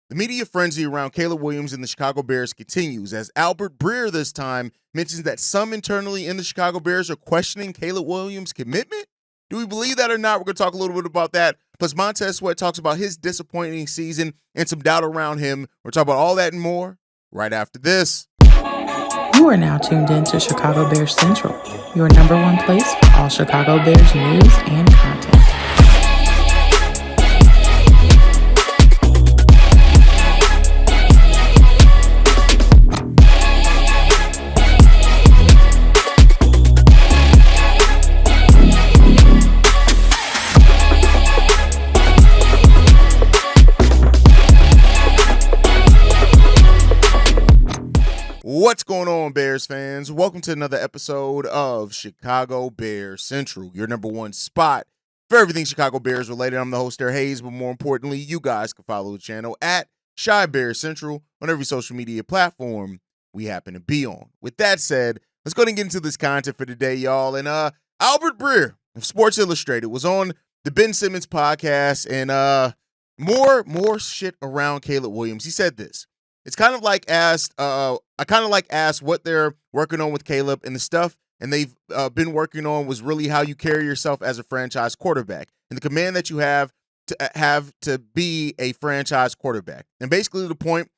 The media frenzy around Caleb Williams and the Chicago Bears continues as Albert Breer this time mentions that some internally in the Chicago Bears are questioning Caleb Williams' commitment. Do we believe that or not? We're going to talk a little bit about that. Plus, Montez Sweat talks about his disappointing season and some doubt around him. We're talking about all that and more right after this. You are now tuned in to Chicago Bears Central, your number one place for all Chicago Bears news and content. What's going on, Bears fans? Welcome to another episode of Chicago Bears Central, your number one spot for everything Chicago Bears related. I'm the host there, Haize, but more importantly, you guys can follow the channel at Chi Bears Central on every social media platform we happen to be on. With that said, let's go ahead and get into this content for today, y'all. And Albert Breer of Sports Illustrated was on the Ben Simmons podcast, and more shit around Caleb Williams. He said this. It's kind of like asked what they're working on with Caleb, and the stuff and they've been working on was really how you carry yourself as a franchise quarterback and the command that you have to be a franchise quarterback. And basically the point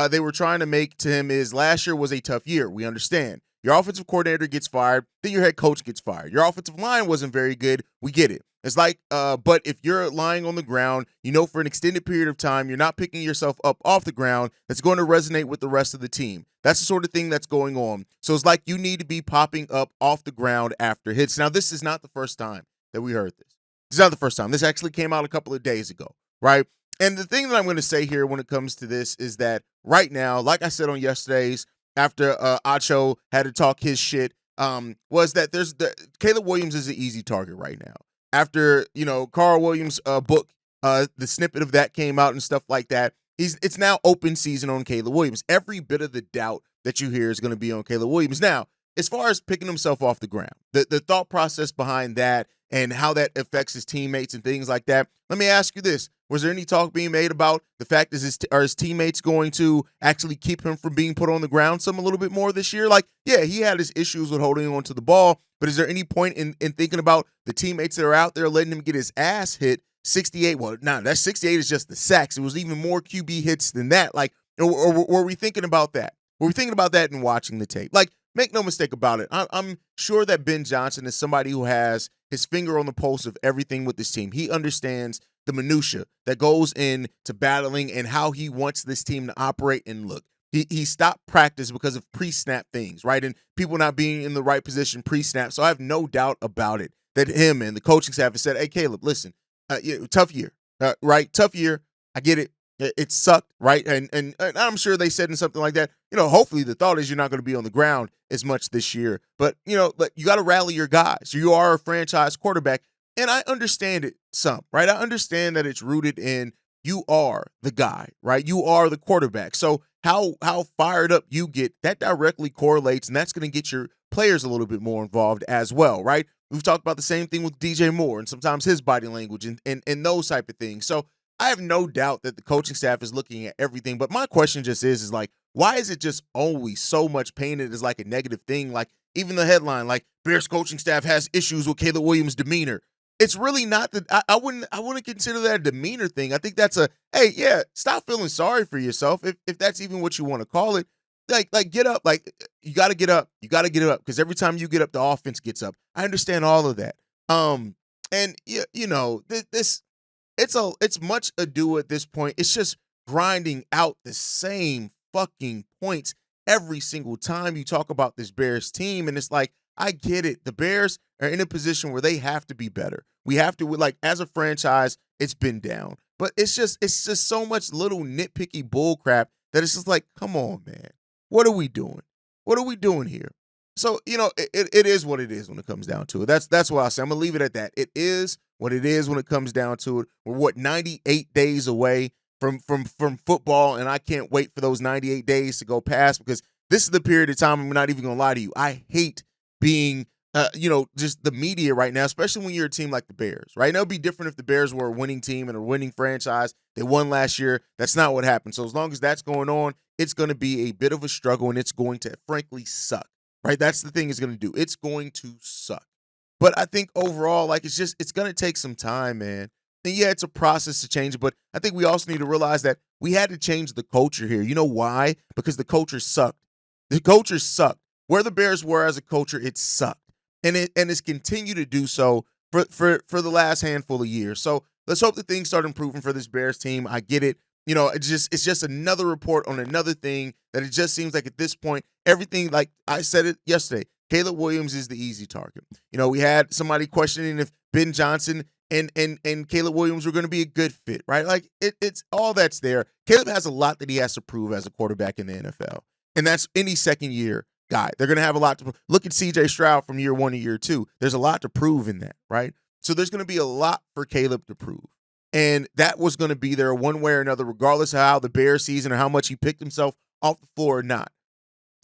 they were trying to make to him is last year was a tough year. We understand. Your offensive coordinator gets fired, then your head coach gets fired. Your offensive line wasn't very good. We get it. It's like, but if you're lying on the ground, you know, for an extended period of time, you're not picking yourself up off the ground, that's going to resonate with the rest of the team. That's the sort of thing that's going on. So it's like you need to be popping up off the ground after hits. Now, this is not the first time that we heard this. This is not the first time. This actually came out a couple of days ago, right? And the thing that I'm going to say here when it comes to this is that right now, like I said on yesterday's, after Acho had to talk his shit, was that Caleb Williams is an easy target right now. After, Carl Williams' book, the snippet of that came out and stuff like that, it's now open season on Caleb Williams. Every bit of the doubt that you hear is going to be on Caleb Williams. Now, as far as picking himself off the ground, the thought process behind that and how that affects his teammates and things like that, let me ask you this. Was there any talk being made about the fact are his teammates going to actually keep him from being put on the ground a little bit more this year? Like, yeah, he had his issues with holding on to the ball, but is there any point in thinking about the teammates that are out there letting him get his ass hit 68? Well, that 68 is just the sacks. It was even more QB hits than that. Like, or were we thinking about that? Were we thinking about that and watching the tape? Like, make no mistake about it. I'm sure that Ben Johnson is somebody who has his finger on the pulse of everything with this team. He understands the minutia that goes into battling and how he wants this team to operate and look. He stopped practice because of pre-snap things, right? And people not being in the right position pre-snap. So I have no doubt about it that him and the coaching staff have said, hey, Caleb, listen, tough year, right? Tough year. I get it. It sucked, right? And I'm sure they said in something like that, hopefully the thought is you're not going to be on the ground as much this year. But you got to rally your guys. You are a franchise quarterback. And I understand it some, right? I understand that it's rooted in you are the guy, right? You are the quarterback. So how fired up you get, that directly correlates, and that's going to get your players a little bit more involved as well, right? We've talked about the same thing with DJ Moore and sometimes his body language and those type of things. So I have no doubt that the coaching staff is looking at everything. But my question just is like, why is it just always so much painted as like a negative thing? Like even the headline, like Bears coaching staff has issues with Caleb Williams' demeanor. It's really not that. I wouldn't consider that a demeanor thing. I think that's hey, yeah, stop feeling sorry for yourself if that's even what you want to call it. Like get up. Like you got to get up. You got to get up because every time you get up, the offense gets up. I understand all of that. And this it's much ado at this point. It's just grinding out the same fucking points every single time you talk about this Bears team, and it's like, I get it. The Bears are in a position where they have to be better. We have to, like, as a franchise, it's been down. But it's just so much little nitpicky bullcrap that it's just like, come on, man. What are we doing? What are we doing here? So, it is what it is when it comes down to it. That's what I say. I'm going to leave it at that. It is what it is when it comes down to it. We're, 98 days away from football, and I can't wait for those 98 days to go past because this is the period of time, I'm not even going to lie to you, I hate being just the media right now, especially when you're a team like the Bears, right? Now, it'd be different if the Bears were a winning team and a winning franchise. They won last year. That's not what happened. So as long as that's going on, it's going to be a bit of a struggle and it's going to frankly suck, right? That's the thing it's going to do. It's going to suck. But I think overall, like it's going to take some time, man. And yeah, it's a process to change it, but I think we also need to realize that we had to change the culture here. You know why? Because the culture sucked. The culture sucked. Where the Bears were as a culture, it sucked. And it's continued to do so for the last handful of years. So let's hope that things start improving for this Bears team. I get it. It's just another report on another thing that it just seems like at this point, everything, like I said it yesterday, Caleb Williams is the easy target. We had somebody questioning if Ben Johnson and Caleb Williams were going to be a good fit, right? Like it's all that's there. Caleb has a lot that he has to prove as a quarterback in the NFL. And that's any second year guy. They're going to have a lot to look at CJ Stroud from year 1 to year 2. There's a lot to prove in that, right? So there's going to be a lot for Caleb to prove. And that was going to be there one way or another, regardless of how the Bears season or how much he picked himself off the floor or not.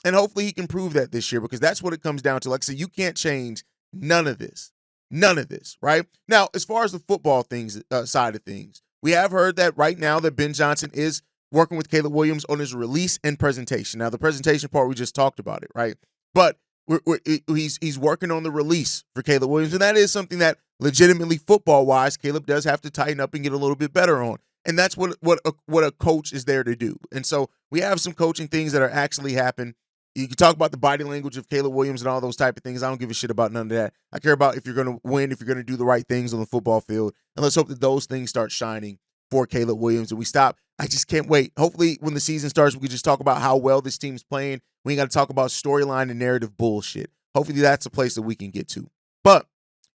And hopefully he can prove that this year because that's what it comes down to. Like I said, you can't change none of this. None of this, right? Now, as far as the football things side of things, we have heard that right now that Ben Johnson is working with Caleb Williams on his release and presentation. Now, the presentation part, we just talked about it, right? But he's working on the release for Caleb Williams, and that is something that legitimately football-wise, Caleb does have to tighten up and get a little bit better on. And that's what a coach is there to do. And so we have some coaching things that are actually happening. You can talk about the body language of Caleb Williams and all those type of things. I don't give a shit about none of that. I care about if you're going to win, if you're going to do the right things on the football field. And let's hope that those things start shining for Caleb Williams and we stop. I just can't wait. Hopefully when the season starts, we can just talk about how well this team's playing. We ain't got to talk about storyline and narrative bullshit. Hopefully that's a place that we can get to. But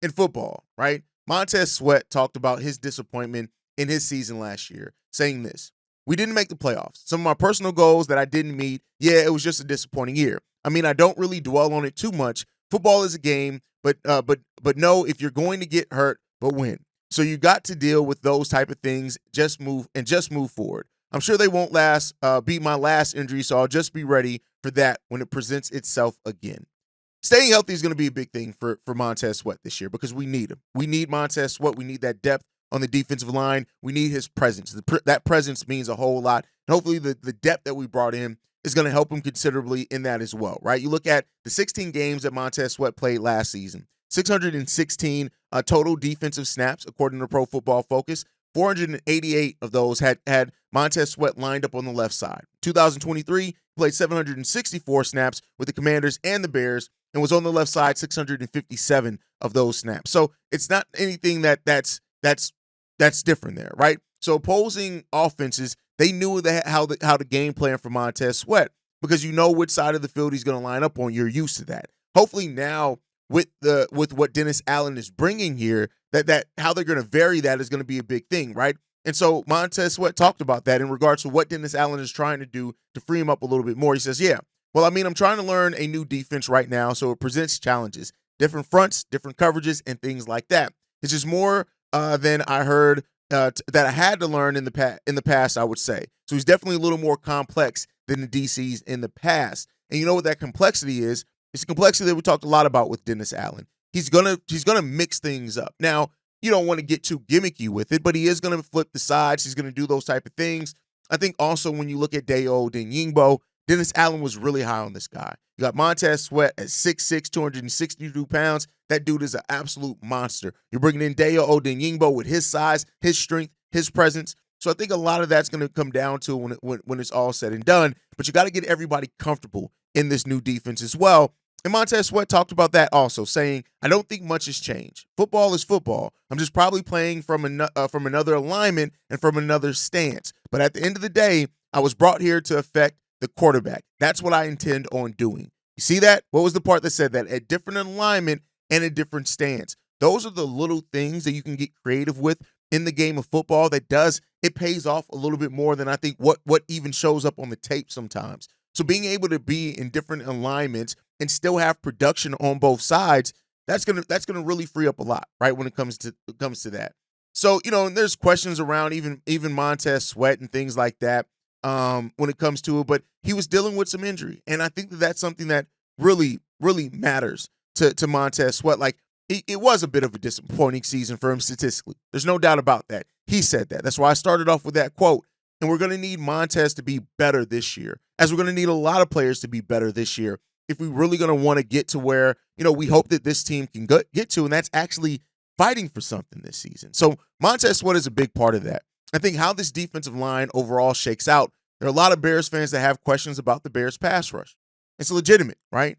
in football, right, Montez Sweat talked about his disappointment in his season last year, saying this: we didn't make the playoffs. Some of my personal goals that I didn't meet, yeah, it was just a disappointing year. I mean, I don't really dwell on it too much. Football is a game, but know if you're going to get hurt, but win. So you got to deal with those type of things. Just move forward. I'm sure they won't be my last injury, so I'll just be ready for that when it presents itself again. Staying healthy is going to be a big thing for Montez Sweat this year because we need him. We need Montez Sweat. We need that depth on the defensive line. We need his presence. That presence means a whole lot. And hopefully the depth that we brought in is going to help him considerably in that as well, right? You look at the 16 games that Montez Sweat played last season, 616 total defensive snaps, according to Pro Football Focus. 488 of those had Montez Sweat lined up on the left side. 2023, played 764 snaps with the Commanders and the Bears and was on the left side 657 of those snaps. So it's not anything that's different there, right? So opposing offenses, they knew how to game plan for Montez Sweat because you know which side of the field he's going to line up on. You're used to that. Hopefully now with what Dennis Allen is bringing here, that how they're going to vary that is going to be a big thing, right? And so Montez Sweat talked about that in regards to what Dennis Allen is trying to do to free him up a little bit more. He says, yeah, well, I mean, I'm trying to learn a new defense right now, so it presents challenges, different fronts, different coverages, and things like that. It's just more than I heard that I had to learn in the past, I would say. So he's definitely a little more complex than the DCs in the past. And you know what that complexity is? It's a complexity that we talked a lot about with Dennis Allen. He's gonna mix things up. Now, you don't want to get too gimmicky with it, but he is gonna flip the sides. He's gonna do those type of things. I think also when you look at Dayo Odeyingbo, Dennis Allen was really high on this guy. You got Montez Sweat at 6'6", 262 pounds. That dude is an absolute monster. You're bringing in Dayo Odeyingbo with his size, his strength, his presence. So I think a lot of that's going to come down to when it's all said and done. But you got to get everybody comfortable in this new defense as well. And Montez Sweat talked about that also, saying, I don't think much has changed. Football is football. I'm just probably playing from another alignment and from another stance. But at the end of the day, I was brought here to affect the quarterback. That's what I intend on doing. You see that? What was the part that said that? A different alignment and a different stance. Those are the little things that you can get creative with in the game of football it pays off a little bit more than I think what even shows up on the tape sometimes. So being able to be in different alignments and still have production on both sides, that's gonna really free up a lot, right? When it comes to that. So, and there's questions around even Montez Sweat and things like that when it comes to it, but he was dealing with some injury. And I think that's something that really, really matters to Montez Sweat, like it was a bit of a disappointing season for him statistically. There's no doubt about that. He said that. That's why I started off with that quote. And we're going to need Montez to be better this year, as we're going to need a lot of players to be better this year if we're really going to want to get to where, we hope that this team can get to, and that's actually fighting for something this season. So Montez Sweat is a big part of that. I think how this defensive line overall shakes out, there are a lot of Bears fans that have questions about the Bears pass rush. It's legitimate, right?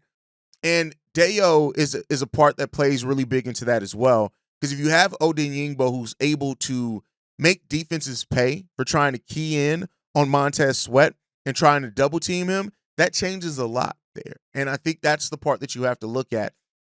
And Deo is a part that plays really big into that as well, because if you have Odenyingbo who's able to make defenses pay for trying to key in on Montez Sweat and trying to double team him, that changes a lot there. And I think that's the part that you have to look at.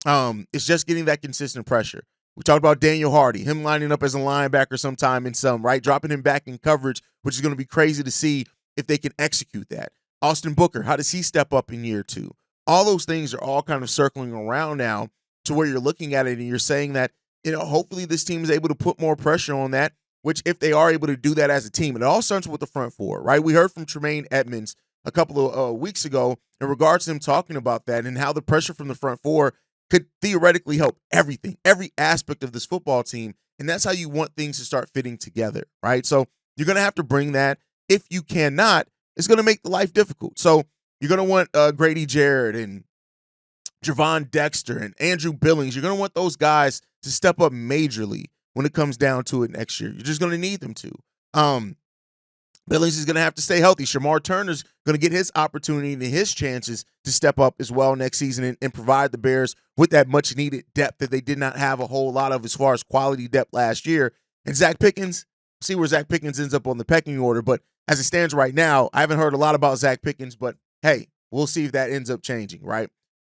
It's just getting that consistent pressure. We talked about Daniel Hardy, him lining up as a linebacker sometime in some, right? Dropping him back in coverage, which is going to be crazy to see if they can execute that. Austin Booker, how does he step up in year 2? All those things are all kind of circling around now to where you're looking at it and you're saying that, hopefully this team is able to put more pressure on that, which if they are able to do that as a team, and it all starts with the front four, right? We heard from Tremaine Edmonds a couple of weeks ago in regards to him talking about that and how the pressure from the front four could theoretically help everything, every aspect of this football team, and that's how you want things to start fitting together, right? So you're going to have to bring that. If you cannot, it's going to make the life difficult. So you're going to want Grady Jarrett and Javon Dexter and Andrew Billings. You're going to want those guys to step up majorly when it comes down to it next year. You're just going to need them to. Billings is going to have to stay healthy. Shamar Turner's going to get his opportunity and his chances to step up as well next season and provide the Bears with that much-needed depth that they did not have a whole lot of as far as quality depth last year. And Zach Pickens, see where Zach Pickens ends up on the pecking order. But as it stands right now, I haven't heard a lot about Zach Pickens, but hey, we'll see if that ends up changing, right?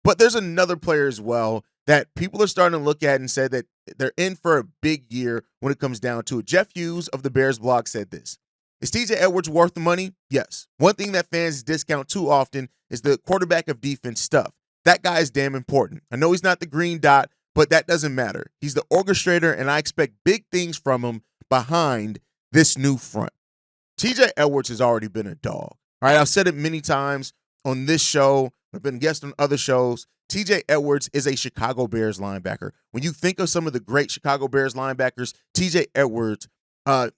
But there's another player as well that people are starting to look at and say that they're in for a big year when it comes down to it. Jeff Hughes of the Bears blog said this. Is TJ Edwards worth the money? Yes. One thing that fans discount too often is the quarterback of defense stuff. That guy is damn important. I know he's not the green dot, but that doesn't matter. He's the orchestrator, and I expect big things from him behind this new front. TJ Edwards has already been a dog. All right, I've said it many times on this show. I've been a guest on other shows. TJ Edwards is a Chicago Bears linebacker. When you think of some of the great Chicago Bears linebackers, TJ Edwards,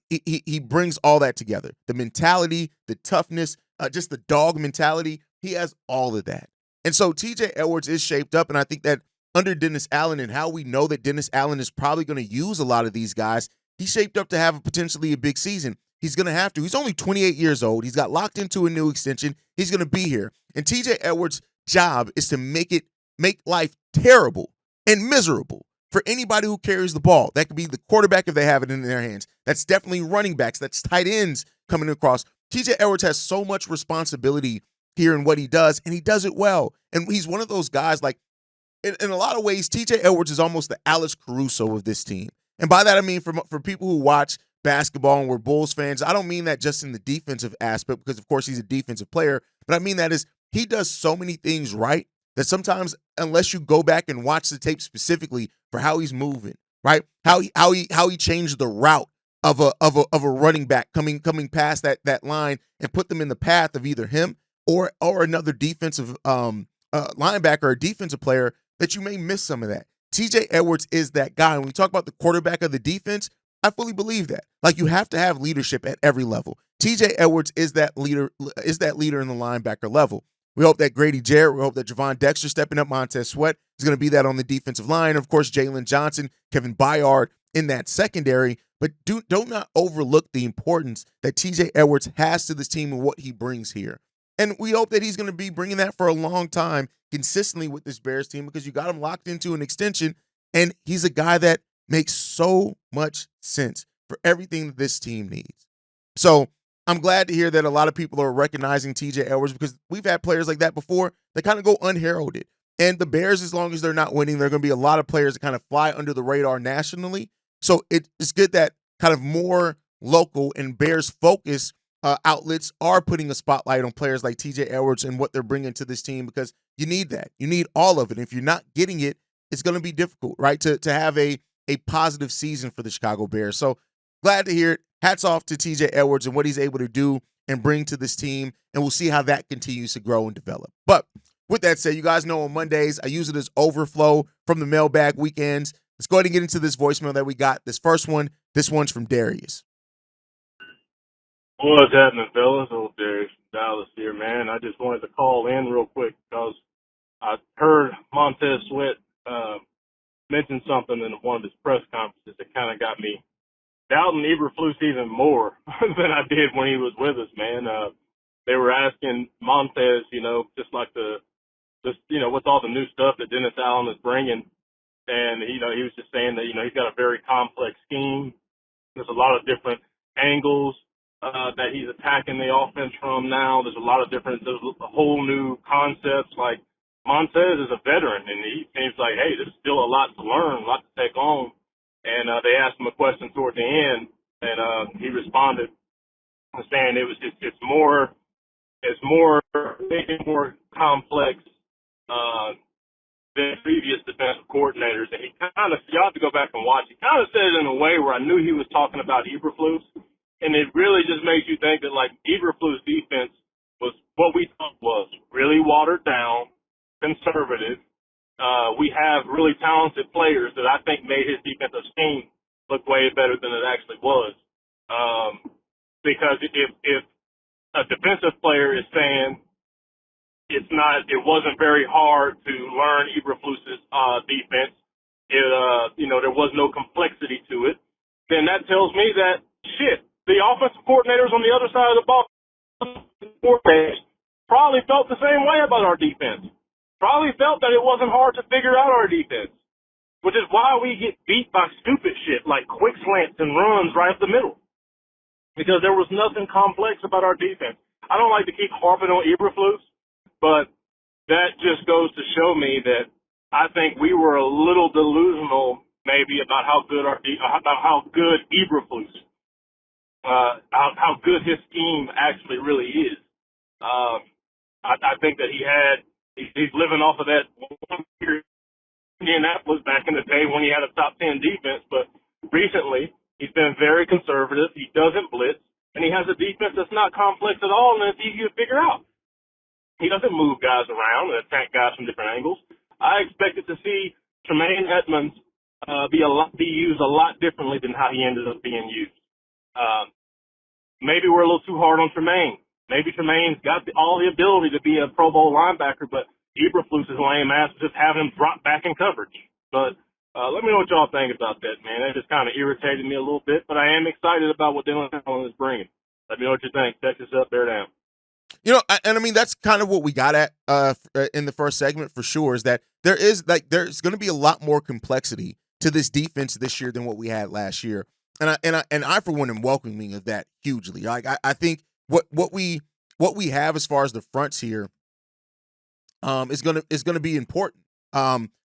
he brings all that together. The mentality, the toughness, just the dog mentality. He has all of that. And so TJ Edwards is shaped up, and I think that under Dennis Allen and how we know that Dennis Allen is probably going to use a lot of these guys, he's shaped up to have potentially a big season. He's going to have to. He's only 28 years old. He's got locked into a new extension. He's going to be here. And TJ Edwards' job is to make life terrible and miserable for anybody who carries the ball. That could be the quarterback if they have it in their hands. That's definitely running backs. That's tight ends coming across. TJ Edwards has so much responsibility here in what he does, and he does it well. And he's one of those guys, like, in a lot of ways, TJ Edwards is almost the Alex Caruso of this team. And by that, I mean for people who watch basketball and we're Bulls fans, I don't mean that just in the defensive aspect, because, of course, he's a defensive player. But I mean that is he does so many things right that sometimes, unless you go back and watch the tape specifically for how he's moving, right? How he changed the route of a running back coming past that line and put them in the path of either him or another defensive linebacker or defensive player that you may miss some of that. TJ Edwards is that guy. When we talk about the quarterback of the defense, I fully believe that. Like, you have to have leadership at every level. TJ Edwards is that leader in the linebacker level. We hope that Grady Jarrett, we hope that Javon Dexter stepping up, Montez Sweat is going to be that on the defensive line. Of course, Jalen Johnson, Kevin Byard in that secondary. But do not overlook the importance that TJ Edwards has to this team and what he brings here. And we hope that he's going to be bringing that for a long time consistently with this Bears team, because you got him locked into an extension, and he's a guy that makes so much sense for everything that this team needs. So I'm glad to hear that a lot of people are recognizing TJ Edwards, because we've had players like that before that kind of go unheralded. And the Bears, as long as they're not winning, there are going to be a lot of players that kind of fly under the radar nationally. So it's good that kind of more local and Bears focus outlets are putting a spotlight on players like TJ Edwards and what they're bringing to this team, because you need that. You need all of it. If you're not getting it, it's going to be difficult, right, to have a positive season for the Chicago Bears. So glad to hear it. Hats off to TJ Edwards and what he's able to do and bring to this team, and we'll see how that continues to grow and develop. But with that said, you guys know on Mondays, I use it as overflow from the mailbag weekends. Let's go ahead and get into this voicemail that we got. This one's from Darius. What's happening, fellas? Old Darius from Dallas here, man. I just wanted to call in real quick because I heard Montez Sweat mention something in one of his press conferences that kind of got me doubting Eberflus even more than I did when he was with us, man. They were asking Montez, just like with all the new stuff that Dennis Allen is bringing. And, he was just saying that, he's got a very complex scheme. There's a lot of different angles that he's attacking the offense from now. There's a whole new concepts. Like, Montez is a veteran, and he seems like, hey, there's still a lot to learn, a lot to take on. And they asked him a question toward the end, and he responded saying it's more making more complex than previous defensive coordinators. And he kind of, you have to go back and watch. He kind of said it in a way where I knew he was talking about Eberflus, and it really just makes you think that like Eberflus' defense was what we thought was really watered down, conservative. We have really talented players that I think made his defensive scheme look way better than it actually was. Because if a defensive player is saying it wasn't very hard to learn Eberflus's defense, there was no complexity to it, then that tells me that the offensive coordinators on the other side of the ball probably felt the same way about our defense. Probably felt that it wasn't hard to figure out our defense, which is why we get beat by stupid shit like quick slants and runs right up the middle, because there was nothing complex about our defense. I don't like to keep harping on Eberflus, but that just goes to show me that I think we were a little delusional maybe about how good Eberflus, how good his scheme actually really is. I think that he's living off of that one year in Indianapolis back in the day when he had a top 10 defense, but recently he's been very conservative. He doesn't blitz, and he has a defense that's not complex at all, and it's easy to figure out. He doesn't move guys around and attack guys from different angles. I expected to see Tremaine Edmonds be used a lot differently than how he ended up being used. Maybe we're a little too hard on Tremaine. Maybe Tremaine's got all the ability to be a Pro Bowl linebacker, but Eberflus is lame ass just having him drop back in coverage. But let me know what y'all think about that, man. That just kind of irritated me a little bit, but I am excited about what Dylan Allen is bringing. Let me know what you think. Texas up, bear down. That's kind of what we got at in the first segment for sure, is that there's going to be a lot more complexity to this defense this year than what we had last year. And I for one am welcoming of that hugely. Like I think what we have as far as the fronts here is gonna be important.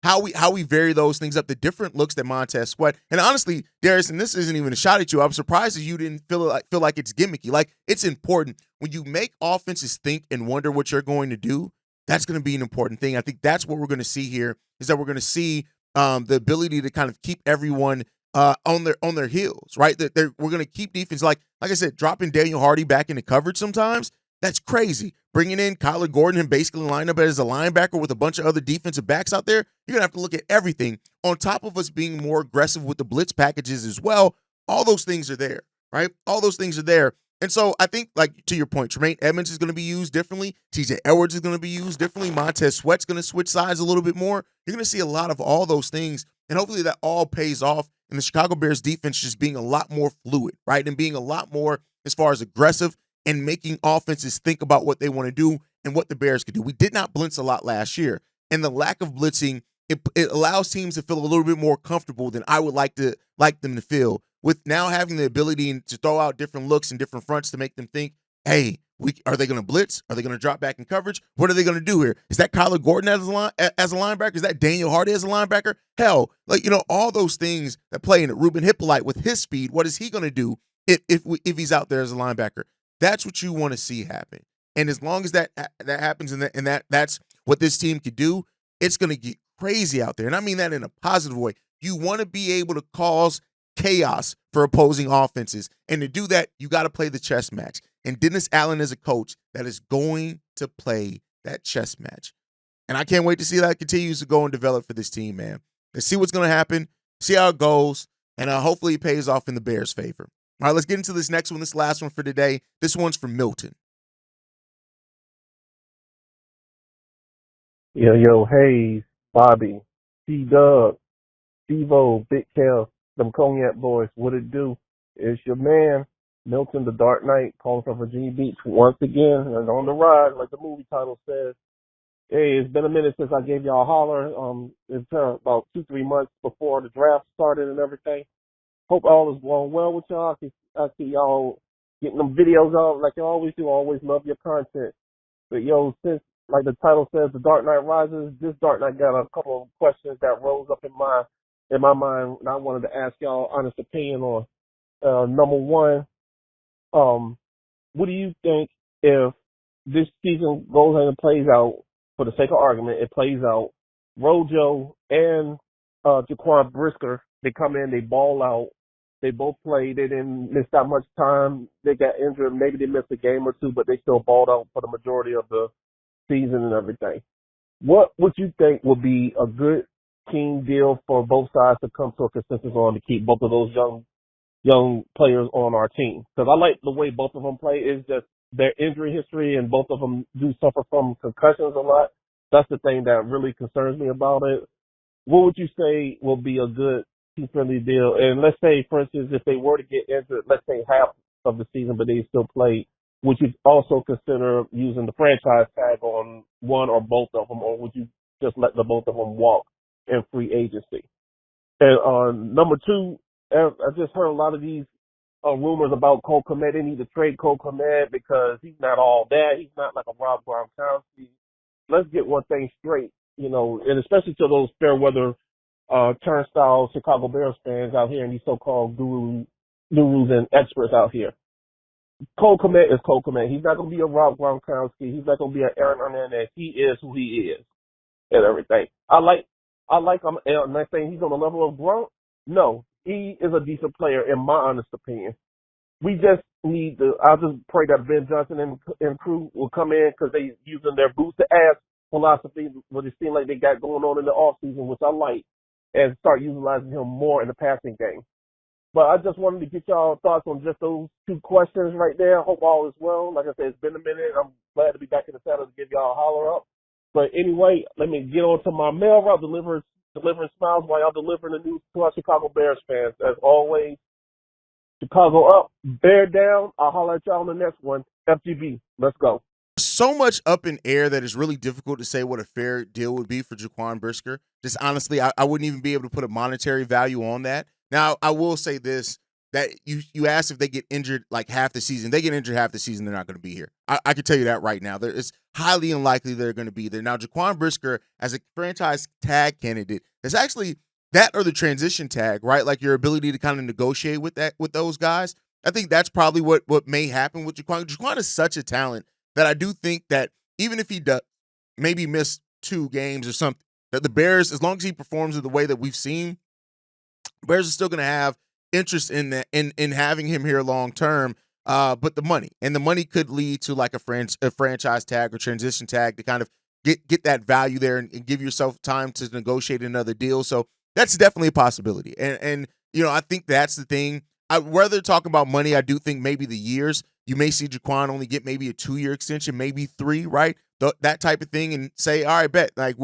How we vary those things up, the different looks that Montez Sweat, and honestly, Darius, and this isn't even a shot at you, I'm surprised that you didn't feel like it's gimmicky. Like, it's important when you make offenses think and wonder what you're going to do. That's going to be an important thing. I think that's what we're going to see here, is that we're going to see the ability to kind of keep everyone on their heels, right? That we're going to keep defense, like I said, dropping Daniel Hardy back into coverage sometimes. That's crazy. Bringing in Kyler Gordon and basically lining up as a linebacker with a bunch of other defensive backs out there, you're going to have to look at everything. On top of us being more aggressive with the blitz packages as well, all those things are there, right? All those things are there. And so I think, like, to your point, Tremaine Edmonds is going to be used differently. TJ Edwards is going to be used differently. Montez Sweat's going to switch sides a little bit more. You're going to see a lot of all those things, and hopefully that all pays off in the Chicago Bears defense just being a lot more fluid, right? And being a lot more, as far as aggressive, and making offenses think about what they want to do and what the Bears could do. We did not blitz a lot last year, and the lack of blitzing, it allows teams to feel a little bit more comfortable than I would like them to feel, with now having the ability to throw out different looks and different fronts to make them think, hey, are they going to blitz? Are they going to drop back in coverage? What are they going to do here? Is that Kyler Gordon as a linebacker? Is that Daniel Hardy as a linebacker? Hell, all those things that play in it. Ruben Hippolyte with his speed, what is he going to do if he's out there as a linebacker? That's what you want to see happen. And as long as that happens and that's what this team could do, it's going to get crazy out there. And I mean that in a positive way. You want to be able to cause chaos for opposing offenses. And to do that, you got to play the chess match. And Dennis Allen is a coach that is going to play that chess match. And I can't wait to see how that continues to go and develop for this team, man. Let's see what's going to happen, see how it goes, and hopefully it pays off in the Bears' favor. All right, let's get into this next one, this last one for today. This one's from Milton. Yo, Haize, Bobby, C-Dub, Steve-O, Big Kel, them Cognac boys, what it do? It's your man, Milton the Dark Knight, calling from Virginia Beach once again, and on the ride, like the movie title says. Hey, it's been a minute since I gave y'all a holler. It's about 2-3 months before the draft started and everything. Hope all is going well with y'all. I see y'all getting them videos out like you always do. I always love your content. But yo, since like the title says, The Dark Knight Rises, this Dark Knight got a couple of questions that rose up in my mind, and I wanted to ask y'all honest opinion on. Number one, what do you think if this season goes and plays out, for the sake of argument, it plays out, Rojo and Jaquan Brisker, they come in, they ball out, they both played, they didn't miss that much time, they got injured, maybe they missed a game or two, but they still balled out for the majority of the season and everything. What would you think would be a good team deal for both sides to come to a consensus on to keep both of those young players on our team? Because I like the way both of them play. Is just their injury history, and both of them do suffer from concussions a lot. That's the thing that really concerns me about it. What would you say will be a good team-friendly deal? And let's say, for instance, if they were to get injured, let's say half of the season, but they still played, would you also consider using the franchise tag on one or both of them, or would you just let the both of them walk in free agency? And number two, I just heard a lot of these rumors about Cole Kmet. They need to trade Cole Kmet because he's not all that. He's not like a Rob Gronkowski. Let's get one thing straight, and especially to those fair weather turnstile Chicago Bears fans out here and these so-called gurus and experts out here. Cole Kmet is Cole Kmet. He's not going to be a Rob Gronkowski. He's not going to be an Aaron Hernandez. He is who he is and everything. I like him. I'm not saying he's on the level of Gronk. No, he is a decent player in my honest opinion. We just need I'll just pray that Ben Johnson and crew will come in because they using their boots to ass philosophy, what it seems like they got going on in the offseason, which I like, and start utilizing him more in the passing game. But I just wanted to get y'all thoughts on just those two questions right there. Hope all is well. Like I said, it's been a minute. I'm glad to be back in the saddle to give y'all a holler up. But anyway, let me get on to my mail route, delivering smiles while y'all delivering the news to our Chicago Bears fans. As always, Chicago up, Bear down. I'll holler at y'all on the next one. FGB, let's go. So much up in air that it's really difficult to say what a fair deal would be for Jaquan Brisker. Just honestly, I wouldn't even be able to put a monetary value on that. Now, I will say this, that you asked if they get injured like half the season. They get injured half the season, they're not going to be here. I can tell you that right now. It's highly unlikely they're going to be there. Now, Jaquan Brisker, as a franchise tag candidate, is actually that or the transition tag, right? Like your ability to kind of negotiate with those guys. I think that's probably what may happen with Jaquan. Jaquan is such a talent that I do think that even if he does maybe miss 2 games or something, that the Bears, as long as he performs in the way that we've seen, Bears are still going to have interest in that, in having him here long term. But the money could lead to like a franchise tag or transition tag to kind of get that value there and give yourself time to negotiate another deal. So that's definitely a possibility. And I think that's the thing. Whether talking about money, I do think maybe the years, you may see Jaquan only get maybe a 2-year extension, maybe 3, right? That type of thing, and say, all right, bet, like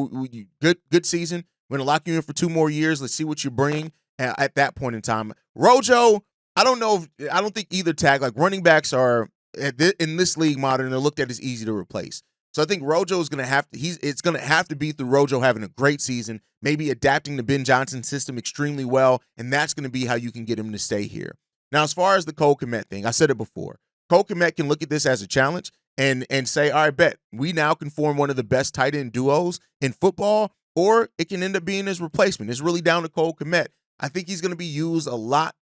good season. We're going to lock you in for 2 more years. Let's see what you bring at that point in time. Rojo, I don't think either tag, like running backs are in this league modern, they're looked at as easy to replace. So I think Rojo is going to it's going to have to be through Rojo having a great season, maybe adapting to Ben Johnson's system extremely well, and that's going to be how you can get him to stay here. Now, as far as the Cole Kmet thing, I said it before. Cole Kmet can look at this as a challenge and say, all right, bet, we now can form one of the best tight end duos in football, or it can end up being his replacement. It's really down to Cole Kmet. I think he's going to be used a lot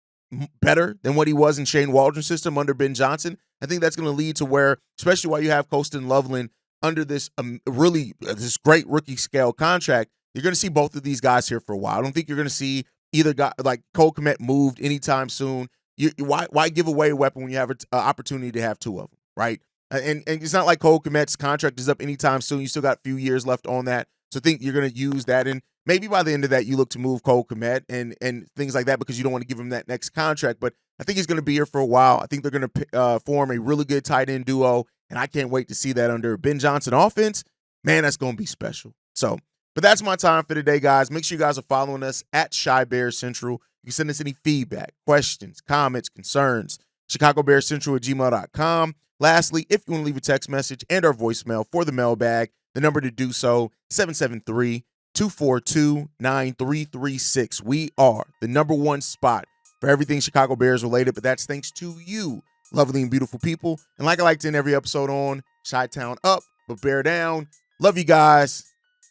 better than what he was in Shane Waldron's system under Ben Johnson. I think that's going to lead to where, especially while you have Colston Loveland under this this great rookie scale contract, you're going to see both of these guys here for a while. I don't think you're going to see either guy like Cole Kmet moved anytime soon. Why give away a weapon when you have an opportunity to have 2 of them, right? And it's not like Cole Kmet's contract is up anytime soon. You still got a few years left on that. So I think you're going to use that. And maybe by the end of that, you look to move Cole Kmet and things like that because you don't want to give him that next contract. But I think he's going to be here for a while. I think they're going to form a really good tight end duo. And I can't wait to see that under Ben Johnson offense. Man, that's going to be special. So, but that's my time for today, guys. Make sure you guys are following us at Chi Bears Central. You can send us any feedback, questions, comments, concerns, ChicagoBearsCentral@gmail.com. Lastly, if you want to leave a text message and our voicemail for the mailbag, the number to do so, 773-242-9336. We are the number one spot for everything Chicago Bears related, but that's thanks to you, lovely and beautiful people. And like I like to end every episode on, Chi-Town up, but bear down. Love you guys.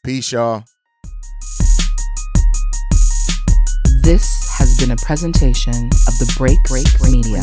Peace, y'all. This has been a presentation of the Break Media.